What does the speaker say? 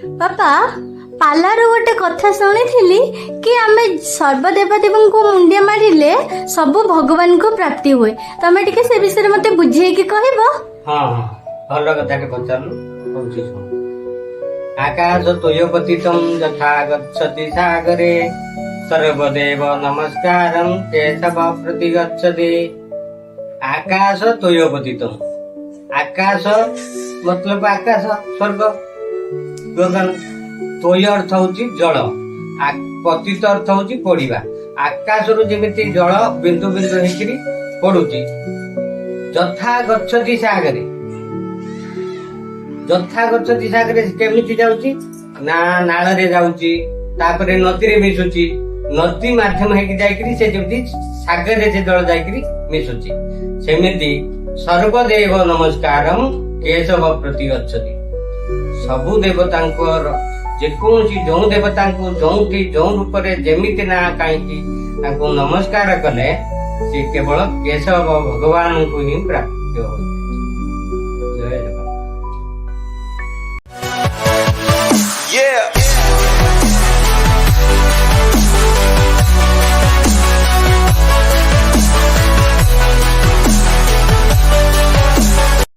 ବାପା ପାଲାରୁ ଗୋଟେ କଥା ଶୁଣିଥିଲି କି ଆମେ ସର୍ବଦେବାଦେବଙ୍କୁ ମୁଣ୍ଡିଆ ମାରିଲେ ସବୁ ଭଗବାନଙ୍କୁ ପ୍ରାପ୍ତି ହୁଏ। ତମେ ଟିକେ ସେ ବିଷୟରେ ମତେ ବୁଝେଇକି କହିବ? ହଁ ହଁ ଭଲ କଥାଟେ ପଚାରିଲୁ, କହୁଛି ଶୁଣ। ଆକାଶ ତୋୟପତିତଂ ଯଥା ଗଚ୍ଛତି ସାଗରେ ସର୍ବଦେବ ନମସ୍କାରଂ କେଶବ ପ୍ରତି ଗଚ୍ଛତି। ଆକାଶ ତୋୟପତିତଂ, ଆକାଶ ମତଲବ ଆକାଶ ସ୍ୱର୍ଗ ଗଗନ, ତୋୟ ଅର୍ଥ ହଉଛି ଜଳ, ପତିତ ଅର୍ଥ ହଉଛି ପଡିବା। ଆକାଶରୁ ଯେମିତି ଜଳ ବିନ୍ଦୁ ବିନ୍ଦୁ ହେଇକିରି ପଡୁଛି, ଯଥା ଗଚ୍ଛତି ସାଗରେ, ଯଥା ଗଚ୍ଛତି ସାଗରେ କେମିତି ଯାଉଛି ନା ନାଳରେ ଯାଉଛି, ତାପରେ ନଦୀରେ ମିଶୁଛି, ନଦୀ ମାଧ୍ୟମ ହେଇକି ଯାଇକିରି ସେ ଯେମିତି ସାଗରରେ ସେ ଜଳ ଯାଇକିରି ମିଶୁଛି, ସେମିତି ସର୍ବଦେବ ନମସ୍କାରଂ କେଶବ ପ୍ରତି ଗଚ୍ଛତି। ସବୁ ଦେବତାଙ୍କର ଯେକୌଣସି ଯୋଉ ଦେବତାଙ୍କୁ ଯୋଉଠି ଯୋଉ ରୂପରେ ଯେମିତି ନା କାହିଁକି ତାଙ୍କୁ ନମସ୍କାର କଲେ ସେ କେବଳ କେଶବ ଭଗବାନଙ୍କୁ ହିଁ ପ୍ରାପ୍ତ ହୁଏ।